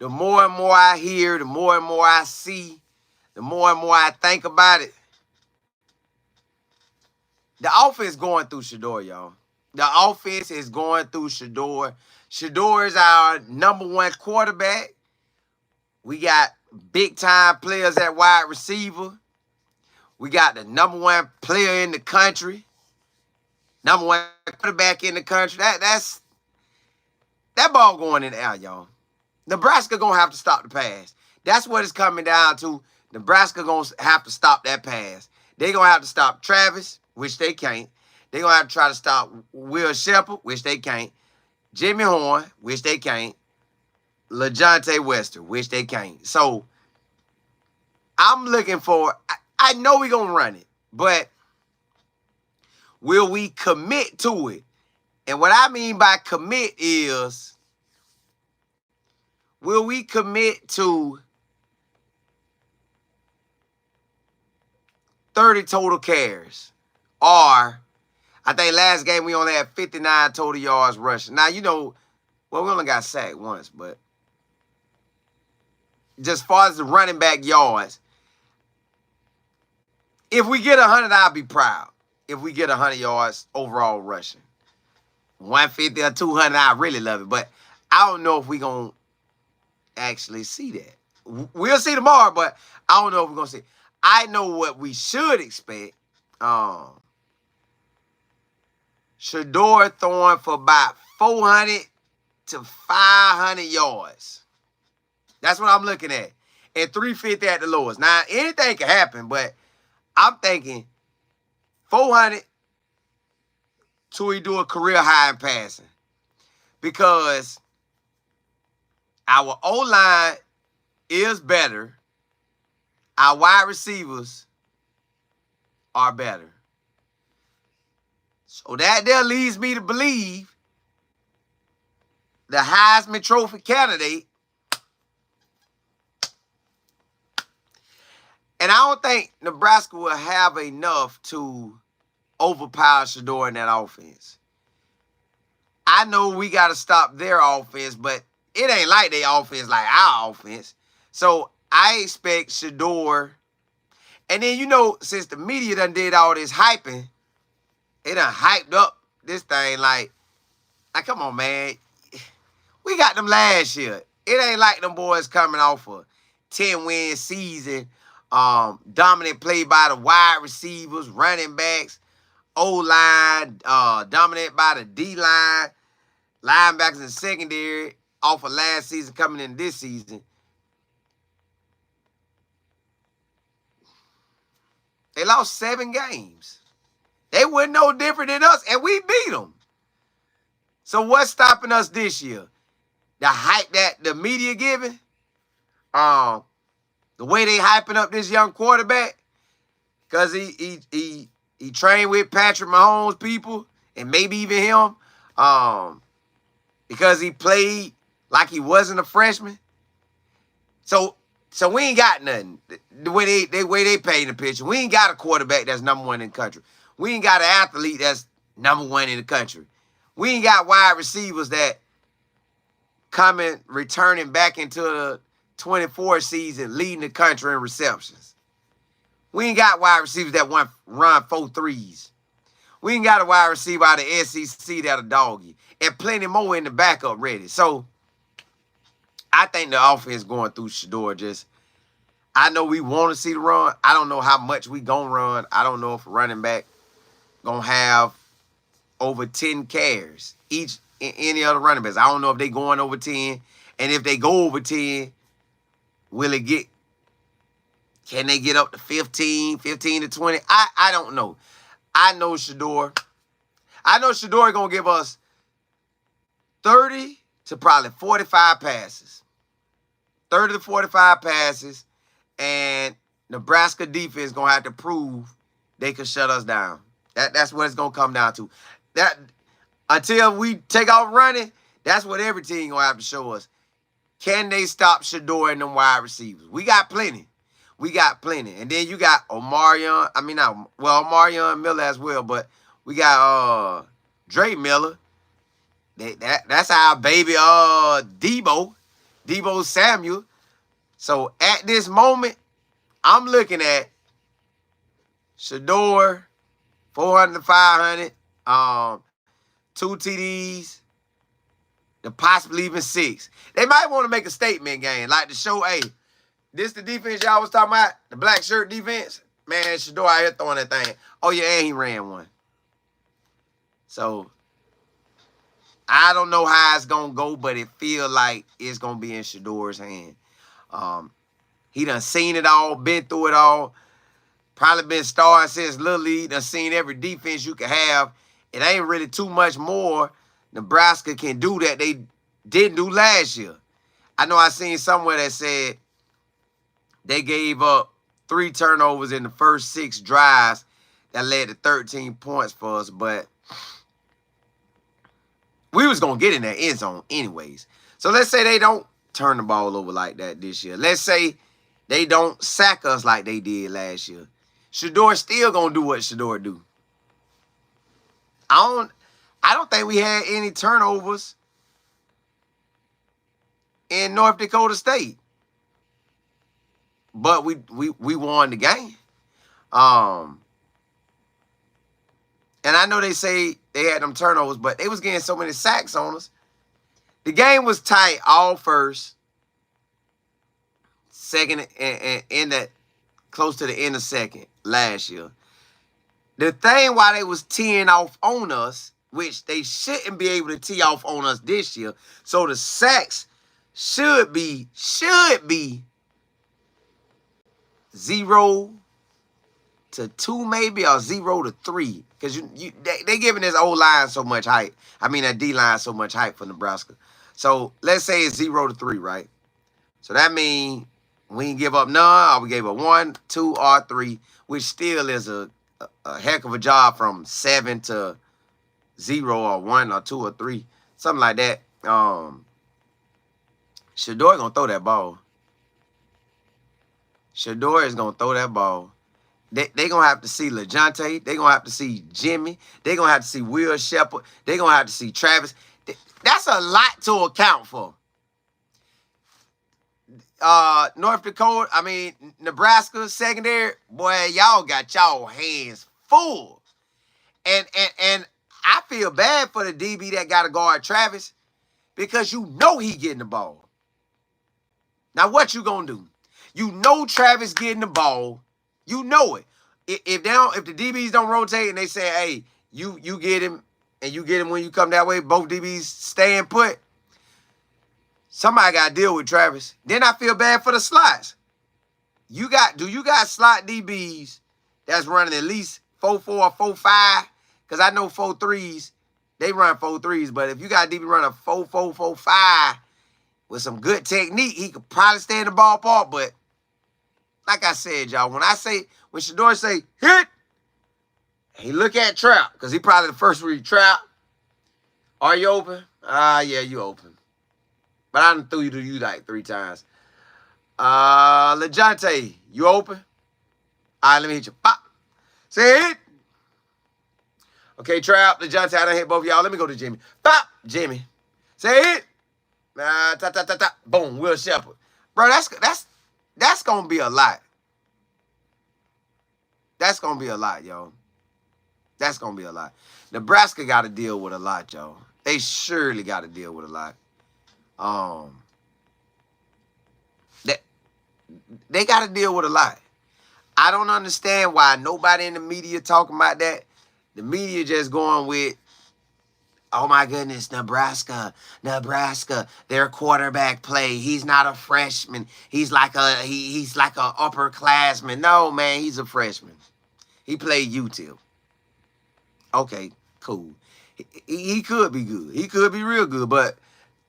the more and more I hear, the more and more I see, the more and more I think about it, the offense going through Shedeur, y'all. The offense is going through Shedeur. Shedeur is our number one quarterback. We got big time players at wide receiver. We got the number one player in the country, number one quarterback in the country. That ball going in the air, y'all. Nebraska gonna have to stop the pass. That's what it's coming down to. Nebraska gonna have to stop that pass. They gonna have to stop Travis, which they can't. They gonna have to try to stop Will Shepherd, which they can't. Jimmy Horn, which they can't. Lajohntay Wester, which they can't. So I'm looking for. I know we gonna run it, but will we commit to it? And what I mean by commit is, will we commit to 30 total carries? Or, I think last game we only had 59 total yards rushing. Now, we only got sacked once, but just as far as the running back yards, if we get 100, I'll be proud. If we get 100 yards overall rushing. 150 or 200, I really love it. But I don't know if we're going to actually see that. We'll see tomorrow, but I don't know if we're going to see. I know what we should expect. Shedeur throwing for about 400 to 500 yards. That's what I'm looking at. And 350 at the lowest. Now, anything can happen, but I'm thinking 400 till he do a career high in passing. Because our O-line is better. Our wide receivers are better. So that there leads me to believe the Heisman Trophy candidate. And I don't think Nebraska will have enough to overpower Shedeur in that offense. I know we got to stop their offense, but it ain't like their offense like our offense. So I expect Shedeur. And then, since the media done did all this hyping, they done hyped up this thing like come on, man. We got them last year. It ain't like them boys coming off a 10-win season. Dominant play by the wide receivers, running backs, O-line, dominant by the D-line, linebackers and secondary off of last season coming in this season. They lost 7 games. They were no different than us, and we beat them. So what's stopping us this year? The hype that the media giving? The way they hyping up this young quarterback? Because he trained with Patrick Mahomes people, and maybe even him. Because he played like he wasn't a freshman. So we ain't got nothing. The way they paint the picture. We ain't got a quarterback that's number one in the country. We ain't got an athlete that's number one in the country. We ain't got wide receivers that returning back into the 24 season, leading the country in receptions. We ain't got wide receivers that run 4 threes. We ain't got a wide receiver out of the SEC that'll dog you. And plenty more in the backup ready. So, I think the offense going through Shedeur I know we want to see the run. I don't know how much we going to run. I don't know if a running back going to have over 10 carries each in any other running backs. I don't know if they going over 10. And if they go over 10, can they get up to 15 to 20? I don't know. I know Shedeur going to give us 30 to probably 45 passes. 30 to 45 passes. And Nebraska defense going to have to prove they can shut us down. That's what it's going to come down to. That until we take off running, that's what every team going to have to show us. Can they stop Shedeur and them wide receivers? We got plenty. And then you got Omarion Miller as well, but we got Dre Miller. That's our baby Debo. Debo Samuel. So at this moment, I'm looking at Shedeur, 400 to 500, 2 TDs, and possibly even 6. They might want to make a statement game, like to show, hey, this the defense y'all was talking about, the black shirt defense. Man, Shedeur out here throwing that thing. Oh, yeah, and he ran one. So, I don't know how it's going to go, but it feel like it's going to be in Shedeur's hand. He done seen it all, been through it all. Probably been starting since Little League. Done seen every defense you can have. It ain't really too much more Nebraska can do that they didn't do last year. I know I seen somewhere that said they gave up 3 turnovers in the first 6 drives that led to 13 points for us, but we was going to get in that end zone anyways. So let's say they don't turn the ball over like that this year. Let's say they don't sack us like they did last year. Shedeur still going to do what Shedeur do. I don't think we had any turnovers in North Dakota State. But we won the game. And I know they say they had them turnovers, but they was getting so many sacks on us. The game was tight all first, second, and in that close to the end of second last year. The thing why they was teeing off on us, which they shouldn't be able to tee off on us this year, so the sacks should be 0 to 2 maybe, or 0 to 3. Because they giving this O-line so much hype. I mean, that D-line so much hype for Nebraska. So let's say it's 0 to 3, right? So that means we didn't give up none, or we gave up 1, 2, or 3, which still is a heck of a job from 7 to 0 or 1 or 2 or 3. Something like that. Shedeur gonna throw that ball. Shedeur is gonna throw that ball. They gonna have to see Lajohntay. They gonna have to see Jimmy. They gonna have to see Will Shepherd. They gonna have to see Travis. That's a lot to account for. North Dakota, I mean, Nebraska secondary, boy, y'all got y'all hands full. And I feel bad for the DB that got to guard Travis, because you know he getting the ball. Now, what you gonna do? You know Travis getting the ball. You know it. If the DBs don't rotate and they say, hey, you get him and you get him when you come that way, both DBs staying put, somebody got to deal with Travis. Then I feel bad for the slots. Do you got slot DBs that's running at least 4-4 or 4-5? Because I know 4-3s, they run 4-3s. But if you got a DB running a 4-4, 4-5 with some good technique, he could probably stay in the ballpark. But like I said, y'all, when Shedeur say, hit, he look at Trout, because he probably the first read. Trout, are you open? Yeah, you open. But I done threw you to you like 3 times. Lajohntay, you open? All right, let me hit you. Pop. Say hit. Okay, Trout, Lajohntay, I done hit both of y'all. Let me go to Jimmy. Pop, Jimmy. Say hit. Boom, Will Shepherd. Bro, that's gonna be a lot. That's gonna be a lot, yo. That's gonna be a lot. Nebraska got to deal with a lot, yo. They surely got to deal with a lot. They got to deal with a lot. I don't understand why nobody in the media talking about that. The media just going with, oh my goodness, Nebraska, their quarterback play. He's not a freshman. He's like he's like a upperclassman. No, man, he's a freshman. He played UTIP. Okay, cool. He could be good. He could be real good, but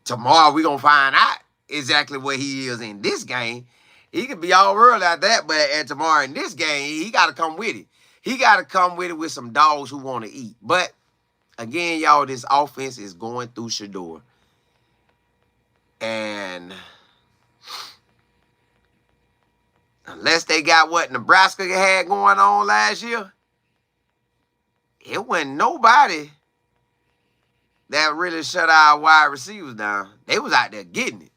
tomorrow we're going to find out exactly what he is in this game. He could be all world like that, but tomorrow in this game, he got to come with it. He got to come with it with some dogs who want to eat. But, again, y'all, this offense is going through Shedeur. And unless they got what Nebraska had going on last year, it wasn't nobody that really shut our wide receivers down. They was out there getting it.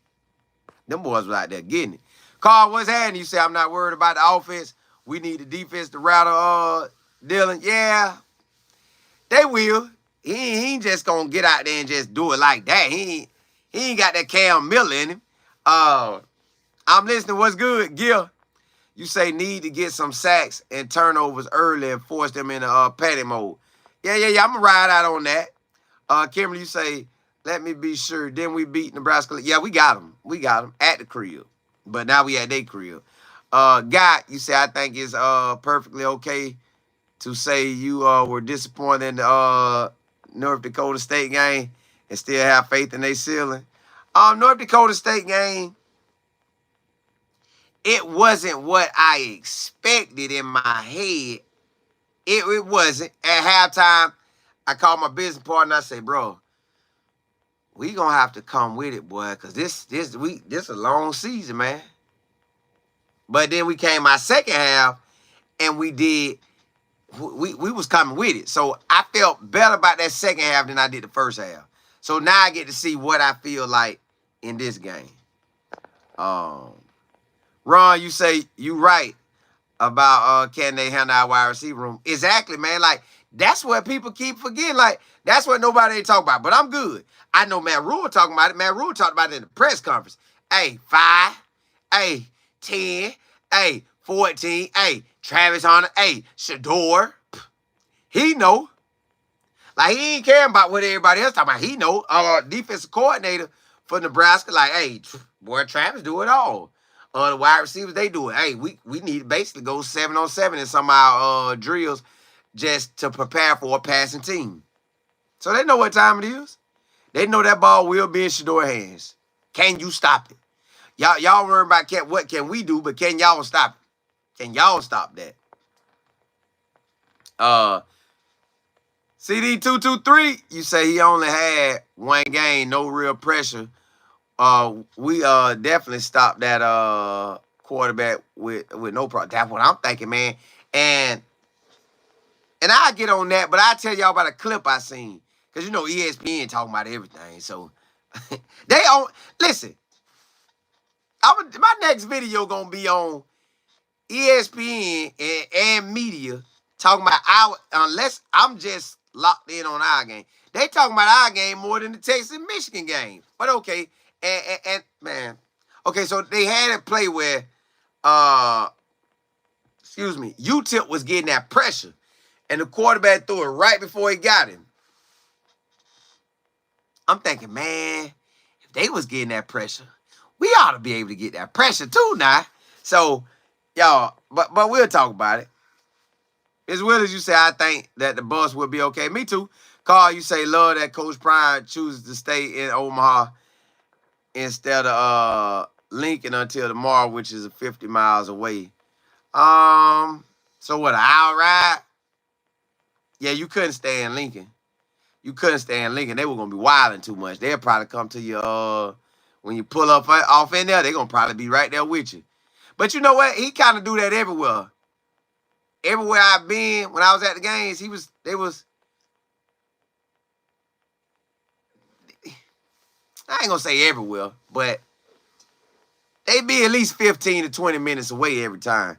Them boys was out there getting it. Carl, what's happening? You say, I'm not worried about the offense. We need the defense to rattle Dylan. Yeah, they will. He ain't just going to get out there and just do it like that. He ain't got that Cam Miller in him. I'm listening. What's good, Gil? You say need to get some sacks and turnovers early and force them into panic mode. Yeah. I'm going to ride out on that. Kimberly, you say, let me be sure. Then we beat Nebraska. Yeah, we got them. We got them at the crib. But now we at their crib. Guy, you say, I think it's perfectly okay to say you were disappointed in the North Dakota State game and still have faith in their ceiling. North Dakota State game, it wasn't what I expected in my head. It wasn't. At halftime, I called my business partner. I say, bro, we gonna have to come with it, boy, because this a long season, man. But then we came my second half, and we was coming with it. So I felt better about that second half than I did the first half. So now I get to see what I feel like in this game. Ron, you say you right about can they handle our wide receiver room? Exactly, man. Like, that's what people keep forgetting. Like, that's what nobody ain't talking about. But I'm good. I know Matt Rule talking about it. Matt Rule talked about it in the press conference. Hey, 5. Hey, 10. Hey, 14. Hey, Travis Hunter. Hey, Shedeur. He know. Like, he ain't caring about what everybody else talking about. He know. Defensive coordinator for Nebraska, like, hey, boy, Travis do it all. The wide receivers, they do it. Hey, we need to basically go 7-on-7 in some of our drills just to prepare for a passing team. So they know what time it is. They know that ball will be in Shedeur's hands. Can you stop it? Y'all worry about what can we do, but can y'all stop it? Can y'all stop that? CD223, you say he only had one game, no real pressure. We definitely stopped that quarterback with no problem. That's what I'm thinking, man. And I get on that, but I'll tell y'all about a clip I seen. Because, you know, ESPN talking about everything. So, listen, my next video going to be on ESPN and media talking about unless I'm just locked in on our game. They talking about our game more than the Texas-Michigan game. But okay, and man, okay, so they had a play where, UTEP was getting that pressure, and the quarterback threw it right before he got him. I'm thinking, man, if they was getting that pressure, we ought to be able to get that pressure too now. So, y'all, but we'll talk about it. As well as you say, I think that the bus will be okay. Me too. Carl, you say, love that Coach Prime chooses to stay in Omaha instead of Lincoln until tomorrow, which is 50 miles away. So what, an hour ride? Yeah, you couldn't stay in Lincoln. You couldn't stay in Lincoln. They were going to be wilding too much. They'll probably come to you when you pull up off in there, they're going to probably be right there with you. But you know what? He kind of do that everywhere. Everywhere I've been, when I was at the games, I ain't going to say everywhere, but they be at least 15 to 20 minutes away every time.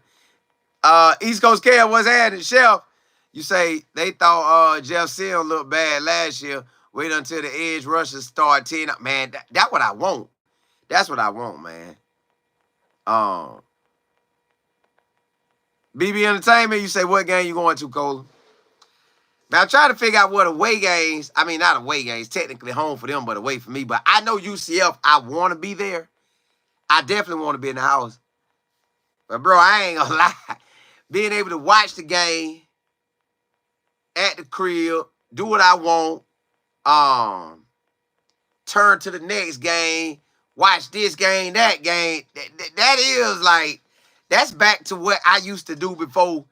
East Coast Care, what's happening? Chef, you say they thought Jeff Seal looked bad last year. Wait until the edge rushers start 10 up. Man, that's what I want. That's what I want, man. BB Entertainment, you say, what game you going to, Cole? Now, I'm trying to figure out what away games, I mean, not away games, technically home for them, but away for me. But I know UCF, I want to be there. I definitely want to be in the house. But, bro, I ain't going to lie. Being able to watch the game at the crib, do what I want, turn to the next game, watch this game, that game, that is like, that's back to what I used to do before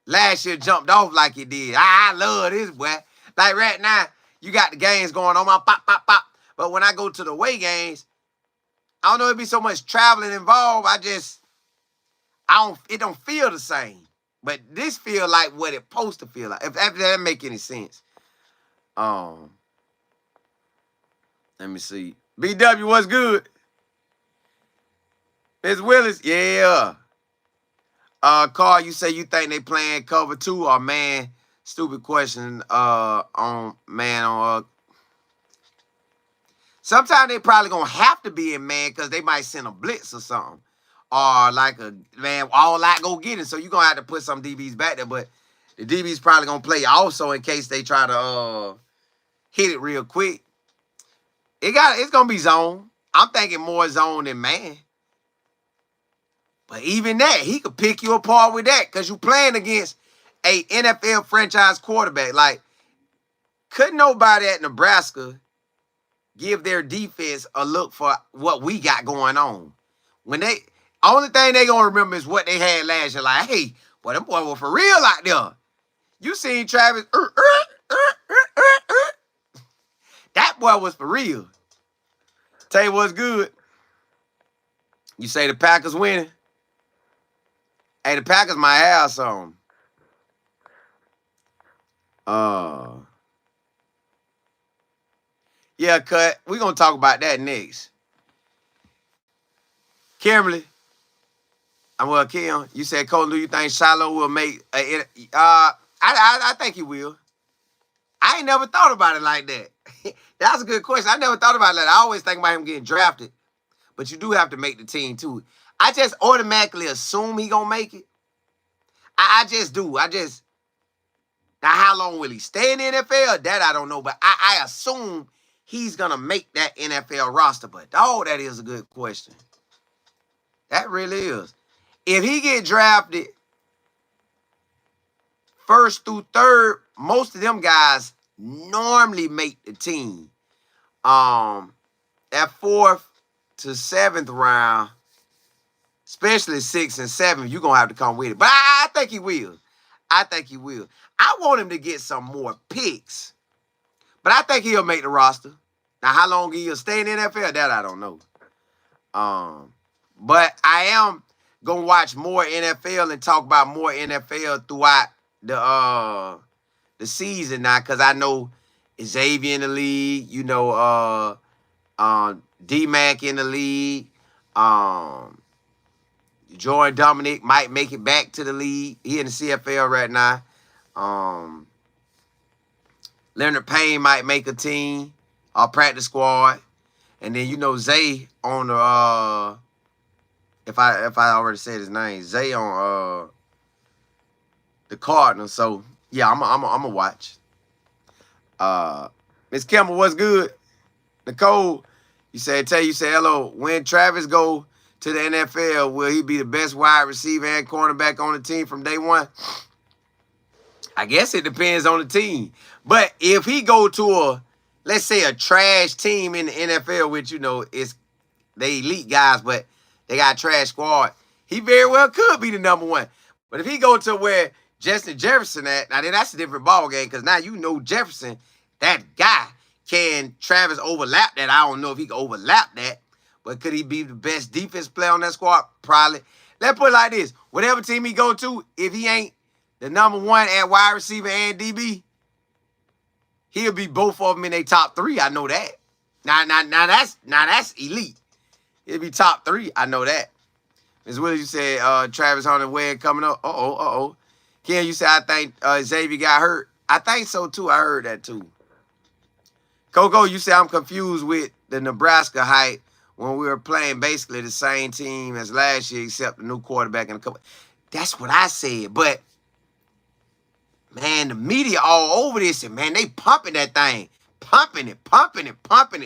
last year jumped off like it did. I love this, boy. Like right now, you got the games going on, my pop, pop, pop. But when I go to the away games, I don't know, it'd be so much traveling involved. It don't feel the same. But this feel like what it's supposed to feel like. If that make any sense. Let me see. BW, what's good? Miss Willis, yeah. Carl, you say you think they playing cover 2 or man? Stupid question. On. Sometimes they probably gonna have to be in man because they might send a blitz or something, or like a man all out go get it. So you gonna have to put some DBs back there, but the DBs probably gonna play also in case they try to hit it real quick. It's gonna be zone. I'm thinking more zone than man. But even that, he could pick you apart with that because you playing against a NFL franchise quarterback. Like, couldn't nobody at Nebraska give their defense a look for what we got going on? When they only thing they gonna remember is what they had last year. Like, hey, boy, them boy were for real out there. You seen Travis? That boy was for real. Tell you what's good. You say the Packers winning? Hey, the Packers might have some. Yeah, cut. We're gonna talk about that next. Kimberly. Well, Kim, you said, Colton, do you think Shiloh will make I think he will. I ain't never thought about it like that. That's a good question. I never thought about that. I always think about him getting drafted. But you do have to make the team, too. I just automatically assume he gonna make it. I just do. Now, how long will he stay in the NFL? That I don't know. But I assume he's gonna make that NFL roster. But, that is a good question. That really is. If he get drafted first through third, most of them guys normally make the team. That 4th to 7th round, especially 6 and 7, you're going to have to come with it. But I think he will. I want him to get some more picks. But I think he'll make the roster. Now, how long he'll stay in the NFL, that I don't know. But I am going to watch more NFL and talk about more NFL throughout the season now, because I know Xavier in the league, D-Mac in the league, Jordan Dominic might make it back to the league. He in the CFL right now. Leonard Payne might make a team or practice squad. And then Zay on the if I already said his name, Zay on the Cardinals. So yeah, I'm a watch. Miss Campbell, what's good? Nicole, you said hello. When Travis go to the NFL, will he be the best wide receiver and cornerback on the team from day one? I guess it depends on the team. But if he go to let's say a trash team in the NFL, which it's they elite guys, but they got a trash squad, he very well could be the number one. But if he go to where Justin Jefferson at, now then that's a different ball game, because now Jefferson, that guy. Can Travis overlap that? I don't know if he can overlap that, but could he be the best defense player on that squad? Probably. Let's put it like this. Whatever team he go to, if he ain't the number one at wide receiver and DB, he'll be both of them in their top 3. I know that. Now that's elite. He'll be top 3. I know that. Ms. Willis, you said Travis Hunter Webb coming up. Ken, you said I think Xavier got hurt. I think so too. I heard that too. Coco, you say I'm confused with the Nebraska hype when we were playing basically the same team as last year, except the new quarterback and a couple. That's what I said. But, man, the media all over this, and, man, they pumping that thing. Pumping it.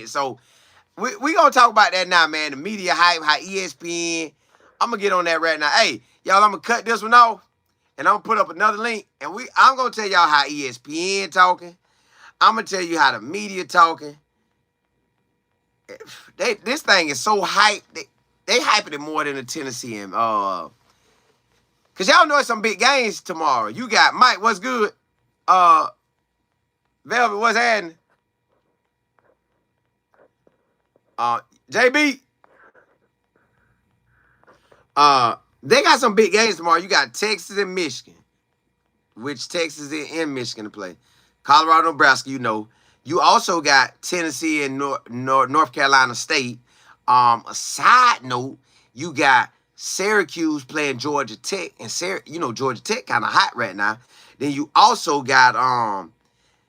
So, we going to talk about that now, man. The media hype, how ESPN. I'm going to get on that right now. Hey, y'all, I'm going to cut this one off, and I'm going to put up another link. And I'm going to tell y'all how ESPN talking. I'm going to tell you how the media talking. This thing is so hyped. They hyping it more than the Tennessee. And, because y'all know it's some big games tomorrow. You got Mike, what's good? Velvet, what's happening? JB. They got some big games tomorrow. You got Texas and Michigan, which Texas is in Michigan to play. Colorado, Nebraska, You also got Tennessee and North Carolina State. A side note, you got Syracuse playing Georgia Tech, and Georgia Tech kind of hot right now. Then you also got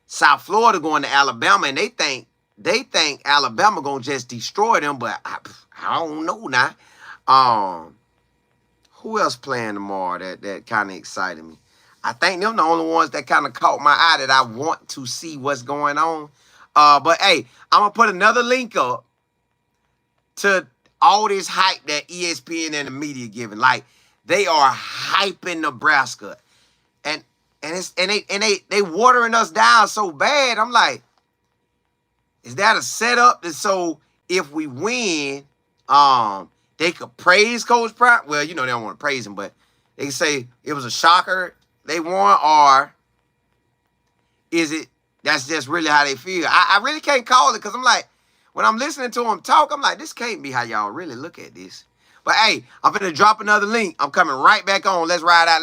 South Florida going to Alabama, and they think Alabama gonna just destroy them, but I don't know now. Who else playing tomorrow that kind of excited me? I think them the only ones that kind of caught my eye that I want to see what's going on. But hey, I'm gonna put another link up to all this hype that ESPN and the media giving. Like, they are hyping Nebraska, and they watering us down so bad. I'm like, is that a setup that so if we win, they could praise Coach Prime? Well, they don't want to praise him, but they can say it was a shocker they won, or is it that's just really how they feel? I really can't call it, because I'm like, when I'm listening to them talk, I'm like, this can't be how y'all really look at this. But hey, I'm finna drop another link. I'm coming right back on. Let's ride out.